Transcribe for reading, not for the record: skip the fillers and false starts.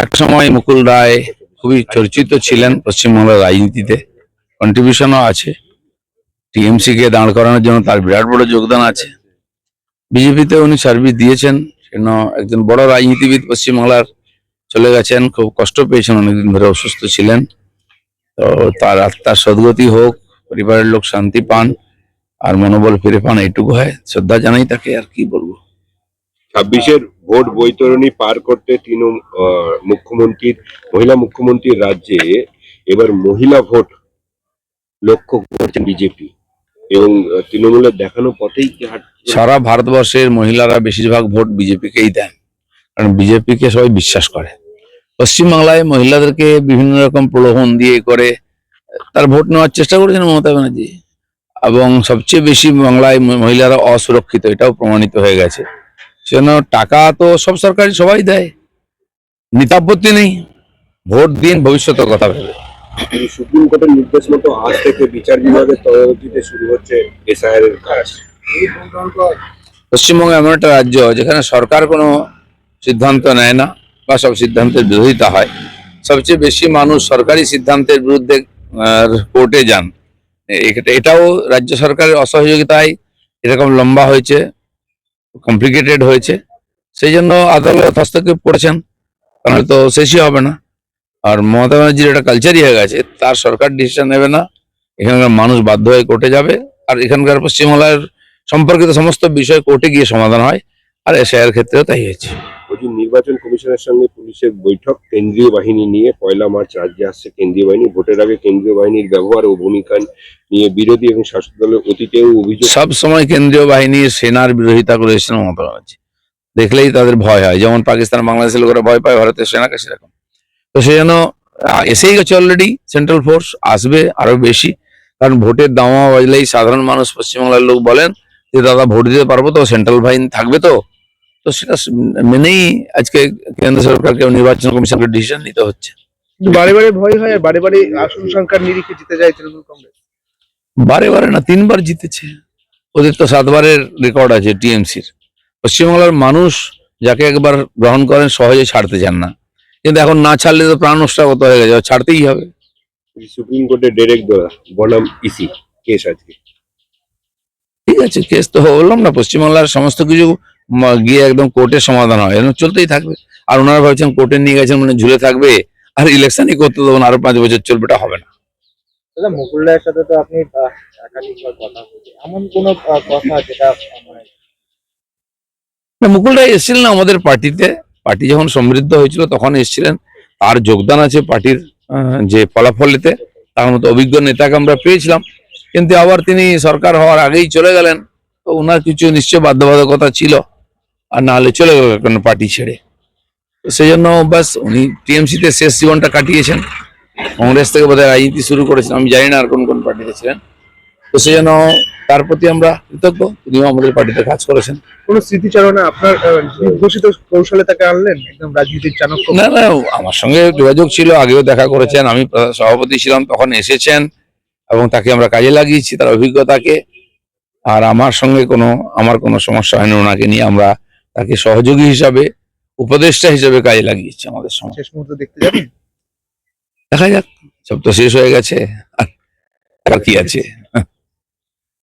এক সময় মুকুল রায় খুবই চর্চিত ছিলেন পশ্চিমবাংলার রাজনীতিতে, কন্ট্রিবিউশনও আছে। টিএমসি কে দাঁড় করানোর জন্য তার বিরাট বড় যোগদান আছে। বিজেপিতে উনি সার্ভিস দিয়েছেন, কেন একজন বড় রাজনীতিবিদ পশ্চিমবাংলার চলে গেছেন, খুব কষ্ট পেয়েছেন, অনেকদিন ধরে অসুস্থ ছিলেন। তো তার আত্মার সদ্গতি হোক, পরিবারের লোক শান্তি পান আর মনোবল ফিরে পান, এইটুকু হয়। শ্রদ্ধা জানাই তাকে, আর কি বলবো। 26-এর ভোট বৈতরণী পার করতে মহিলা মুখ্যমন্ত্রীর রাজ্যে এবার মহিলা ভোট লক্ষ্য করছেন বিজেপি এবং তৃণমূলের দেখানো পথেই কি সারা ভারতবর্ষের মহিলারা বেশিরভাগ ভোট বিজেপিকেই দেন, কারণ বিজেপিকে সবাই বিশ্বাস করে। পশ্চিমবাংলায় মহিলাদেরকে বিভিন্ন রকম প্রলোভন দিয়ে করে তার ভোট নেওয়ার চেষ্টা করেছেন মমতা ব্যানার্জি, এবং সবচেয়ে বেশি বাংলায় মহিলারা অসুরক্ষিত, এটাও প্রমাণিত হয়ে গেছে। সেজন্য টাকা তো সব সরকারি সবাই দেয়, নিতাপত্তি নেই। ভোট দিন, ভবিষ্যতের কথা ভেবে। সুপ্রিম কোর্টের নির্দেশ মতো আজ থেকে বিচার বিভাগের তদারকিতে শুরু হচ্ছে এসআইআর এর কাজ। পশ্চিমবঙ্গ এমন একটা রাজ্য যেখানে সরকার কোনো সিদ্ধান্ত নেয় না বা সব সিদ্ধান্তের বিরোধিতা হয়। সবচেয়ে বেশি মানুষ সরকারি সিদ্ধান্তের বিরুদ্ধে কোর্টে যান। এটাও রাজ্য সরকারের অসহযোগিতায় এরকম লম্বা হয়েছে, কমপ্লিকেটেড হয়েছে। সেই জন্য আদালত হস্তক্ষেপ করেছেন, তাহলে তো শেষই হবে না। আর মমতা ব্যানার্জির একটা কালচারই হয়ে গেছে, তার সরকার ডিসিশন নেবে না, এখানকার মানুষ বাধ্য হয়ে কোর্টে যাবে। আর এখানকার পশ্চিমবাংলার সম্পর্কিত সমস্ত বিষয় কোর্টে গিয়ে সমাধান হয়, আর এসআইআর ক্ষেত্রেও তাই হয়েছে। নির্বাচন কমিশনের সঙ্গে পুলিশের বৈঠক, কেন্দ্রীয় বাহিনী নিয়ে 1 মার্চ রাজ্যে আসছে কেন্দ্রীয় বাহিনী। ভোটের আগে কেন্দ্রীয় বাহিনীর ব্যবহার ও ভূমিকা নিয়ে বিরোধী এবং শাসক দলের অতীতেও অভিযোগ। সব সময় কেন্দ্রীয় বাহিনী সেনার বিরোধিতা করে এসেছেন মমতা ব্যানার্জি, দেখলেই তাদের ভয় হয়। যেমন পাকিস্তান বাংলাদেশের লোকেরা ভয় পায় ভারতের সেনাকে, সেরকম। তো সেই জন্য এসেই গেছে অলরেডি, সেন্ট্রাল ফোর্স আসবে আরো বেশি, কারণ ভোটের দাওয়া বাজলেই সাধারণ মানুষ পশ্চিমবাংলার লোক বলেন যে দাদা ভোট দিতে পারবো তো, সেন্ট্রাল বাহিনী থাকবে তো। তো সেটা মেনেই আজকে কেন্দ্র সরকারকে নির্বাচন কমিশনকে ডিসিশন নিতে হচ্ছে। বারে বারে ভয় হয়, বারে বারে আসন সংখ্যার নিরিখে জিতে যায় তৃণমূল কংগ্রেস। বারে বারে না, 3বার জিতেছে। ওদের তো 7বারের রেকর্ড আছে টিএমসির। পশ্চিমবাংলার মানুষ যাকে একবার গ্রহণ করেন সহজে ছাড়তে চান না, কিন্তু এখন না ছাড়লে তো প্রাণ নষ্টাগত হয়ে গেছে, ছাড়তেই হবে। সুপ্রিম কোর্টে ডেরেক বনাম ইসি কেস আজকে। ঠিক আছে, কেস তো বললাম না, পশ্চিমবাংলার সমস্ত কিছু গিয়ে একদম কোর্টের সমাধান হয়, এরকম চলতেই থাকবে। আর ওনারা ভাবছেন কোর্টে নিয়ে গেছেন মানে ঝুলে থাকবে আর ইলেকশনই করতে দেবেন, আরো 5 বছর চলবে, এটা হবে না। দাদা, মুকুল রায়ের সাথে তো আপনি একাধিকবার কথা বলছেন, এমন কোন কথা যেটা না, মুকুল রায় এসেছিলেন আমাদের পার্টিতে, পার্টি যখন সমৃদ্ধ হয়েছিল তখন এসেছিলেন। তার যোগদান আছে পার্টির যে ফলাফলেতে, তার মতো অভিজ্ঞ নেতাকে আমরা পেয়েছিলাম, কিন্তু আবার তিনি সরকার হওয়ার আগেই চলে গেলেন। তো ওনার কিছু নিশ্চয় বাধ্যবাধকতা ছিল, আর না হলে চলে গেল কোনো পার্টি ছেড়ে। তো সেই জন্য ব্যাস উনি টিএমসিতে শেষ জীবনটা কাটিয়েছেন। কংগ্রেস থেকে বোধহয় রাজনীতি শুরু করেছেন, আমি জানি না আর কোন কোন পার্টিতে ছিলেন। তো সেই জন্য তার প্রতি আমরা কৃতজ্ঞ, তিনিও আমাদের পার্টিতে কাজ করেছেন। কোন স্মৃতিচারণা আপনার নির্দেশিত কৌশলে তাকে আনলেন একদম রাজনীতির চাণক্য? না না, আমার সঙ্গে যোগাযোগ ছিল, আগেও দেখা করেছেন, আমি সভাপতি ছিলাম তখন এসেছেন, এবং তাকে আমরা কাজে লাগিয়েছি তার অভিজ্ঞতাকে। আর আমার কোনো সমস্যা হয়নি ওনাকে নিয়ে, আমরা তাকে সহযোগী হিসাবে, উপদেষ্টা হিসেবে কাজে লাগিয়েছি আমাদের সঙ্গে। শেষ মুহূর্তে দেখতে যাবেন? দেখা যাক, সব তো শেষ হয়ে গেছে, আর কি আছে।